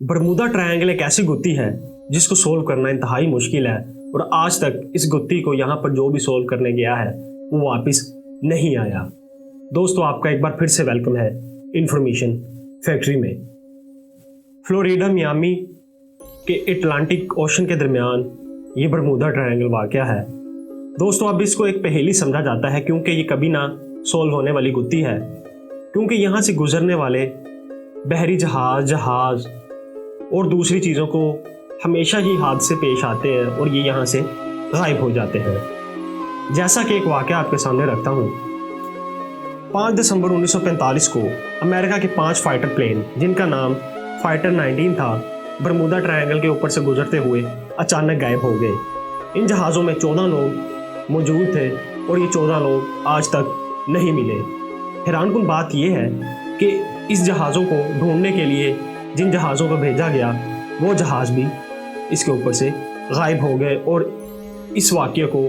Bermuda triangle एक ऐसी गुत्थी है जिसको सोल्व करना इंतहाई मुश्किल है और आज तक इस गुत्थी को यहाँ पर जो भी सोल्व करने गया है वो वापस नहीं आया। दोस्तों, आपका एक बार फिर से वेलकम है इंफॉर्मेशन फैक्ट्री में। फ्लोरिडा मियामी के अटलांटिक ओशन के दरमियान ये बरमूदा ट्रायंगल वाक़या है। दोस्तों, अब इसको एक पहेली समझा जाता है क्योंकि ये कभी ना सोल्व होने वाली गुत्थी है, क्योंकि यहाँ से गुजरने वाले बहरी जहाज और दूसरी चीज़ों को हमेशा ही हादसे पेश आते हैं और ये यहाँ से गायब हो जाते हैं। जैसा कि एक वाक़या आपके सामने रखता हूँ। 5 दिसंबर 1945 को अमेरिका के 5 फाइटर प्लेन जिनका नाम फाइटर 19 था, बरमूदा ट्रायंगल के ऊपर से गुजरते हुए अचानक गायब हो गए। इन जहाज़ों में 14 लोग मौजूद थे और ये 14 लोग आज तक नहीं मिले। हैरानकुन बात यह है कि इस जहाज़ों को ढूंढने के लिए जिन जहाज़ों को भेजा गया वो जहाज़ भी इसके ऊपर से गायब हो गए और इस वाक़ये को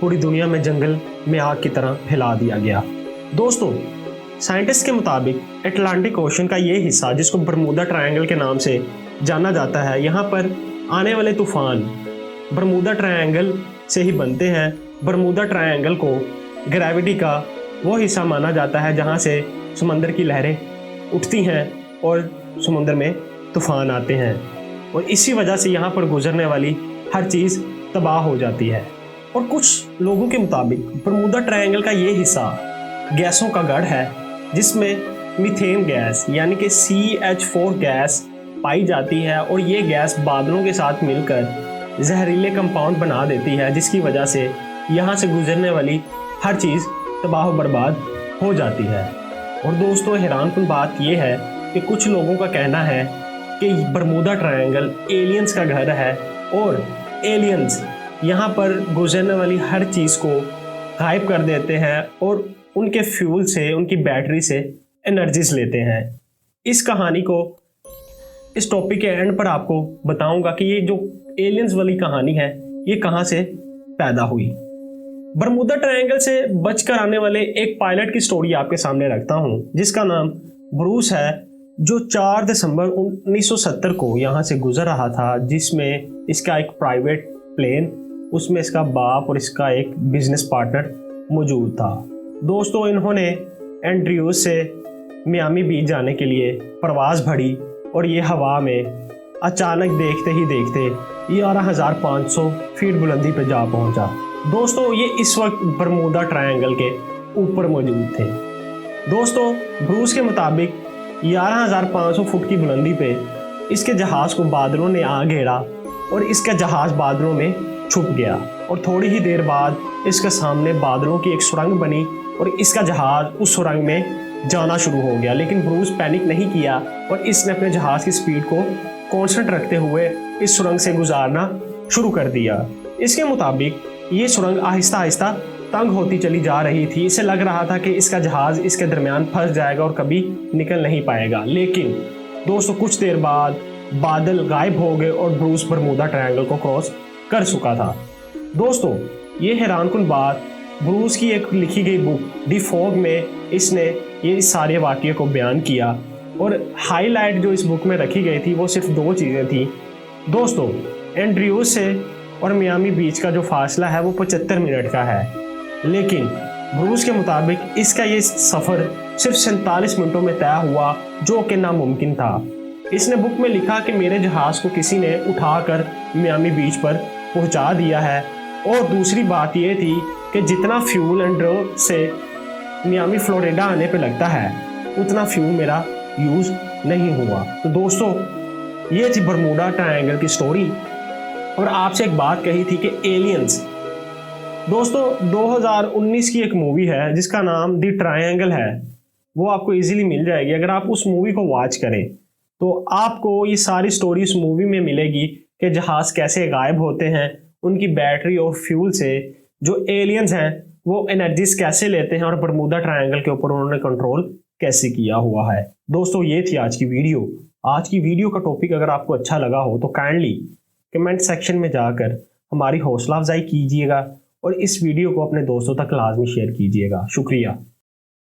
पूरी दुनिया में जंगल में आग की तरह फैला दिया गया। दोस्तों, साइंटिस्ट के मुताबिक अटलांटिक ओशन का ये हिस्सा जिसको बरमूदा ट्रायंगल के नाम से जाना जाता है, यहाँ पर आने वाले तूफ़ान बरमूदा ट्रायंगल से ही बनते हैं। बरमूदा ट्रायंगल को ग्रेविटी का वो हिस्सा माना जाता है जहाँ से समंदर की लहरें उठती हैं और समुद्र में तूफ़ान आते हैं और इसी वजह से यहाँ पर गुजरने वाली हर चीज़ तबाह हो जाती है। और कुछ लोगों के मुताबिक बरमूदा ट्रायंगल का ये हिस्सा गैसों का गढ़ है जिसमें मीथेन गैस यानी कि CH4 गैस पाई जाती है और ये गैस बादलों के साथ मिलकर जहरीले कंपाउंड बना देती है, जिसकी वजह से यहाँ से गुजरने वाली हर चीज़ तबाह बर्बाद हो जाती है। और दोस्तों, हैरानकुन बात यह है कि कुछ लोगों का कहना है कि बरमूदा ट्रायंगल एलियंस का घर है और एलियंस यहाँ पर गुजरने वाली हर चीज़ को गायब कर देते हैं और उनके फ्यूल से, उनकी बैटरी से एनर्जीज लेते हैं। इस कहानी को, इस टॉपिक के एंड पर आपको बताऊंगा कि ये जो एलियंस वाली कहानी है ये कहाँ से पैदा हुई। बरमूदा ट्रायंगल से बचकर आने वाले एक पायलट की स्टोरी आपके सामने रखता हूँ जिसका नाम ब्रूस है, जो 4 दिसंबर 1970 को यहाँ से गुजर रहा था, जिसमें इसका एक प्राइवेट प्लेन, उसमें इसका बाप और इसका एक बिजनेस पार्टनर मौजूद था। दोस्तों, इन्होंने एंड्रयूज से मियामी बीच जाने के लिए परवाज़ भरी और ये हवा में अचानक देखते ही देखते 11,500 फीट बुलंदी पर जा पहुंचा। दोस्तों, ये इस वक्त बरमूदा ट्रायंगल के ऊपर मौजूद थे। दोस्तों, ब्रूस के मुताबिक 11,500 फुट की बुलंदी पे इसके जहाज़ को बादलों ने आ घेरा और इसका जहाज़ बादलों में छुप गया और थोड़ी ही देर बाद इसके सामने बादलों की एक सुरंग बनी और इसका जहाज़ उस सुरंग में जाना शुरू हो गया। लेकिन ब्रूस पैनिक नहीं किया और इसने अपने जहाज़ की स्पीड को कांस्टेंट रखते हुए इस सुरंग से गुजारना शुरू कर दिया। इसके मुताबिक ये सुरंग आहिस्ता आहिस्ता तंग होती चली जा रही थी। इसे लग रहा था कि इसका जहाज़ इसके दरमियान फंस जाएगा और कभी निकल नहीं पाएगा। लेकिन दोस्तों, कुछ देर बाद बादल गायब हो गए और ब्रूस बरमूदा ट्रायंगल को क्रॉस कर चुका था। दोस्तों, ये हैरानकुन बात ब्रूस की एक लिखी गई बुक दी फॉग में इसने ये सारे वाक़ये को बयान किया और हाईलाइट जो इस बुक में रखी गई थी वो सिर्फ 2 चीज़ें थी। दोस्तों, एंड्रयूज से और मियामी बीच का जो फासला है वो 75 मिनट का है, लेकिन ब्रूस के मुताबिक इसका ये सफ़र सिर्फ 47 मिनटों में तय हुआ, जो कि नामुमकिन था। इसने बुक में लिखा कि मेरे जहाज़ को किसी ने उठाकर मियामी बीच पर पहुंचा दिया है और दूसरी बात ये थी कि जितना फ्यूल एंड्रो से मियामी फ्लोरिडा आने पे लगता है उतना फ्यूल मेरा यूज़ नहीं हुआ। तो दोस्तों, ये थी बरमूदा ट्रायंगल की स्टोरी और आपसे एक बात कही थी कि एलियंस। दोस्तों, 2019 की एक मूवी है जिसका नाम दी ट्रायंगल है, वो आपको इजीली मिल जाएगी। अगर आप उस मूवी को वॉच करें तो आपको ये सारी स्टोरी उस मूवी में मिलेगी कि जहाज़ कैसे गायब होते हैं, उनकी बैटरी और फ्यूल से जो एलियंस हैं वो एनर्जीज कैसे लेते हैं और बरमूदा ट्रायंगल के ऊपर उन्होंने कंट्रोल कैसे किया हुआ है। दोस्तों, ये थी आज की वीडियो। आज की वीडियो का टॉपिक अगर आपको अच्छा लगा हो तो काइंडली कमेंट सेक्शन में जाकर हमारी हौसला अफजाई कीजिएगा और इस वीडियो को अपने दोस्तों तक लाजमी शेयर कीजिएगा। शुक्रिया।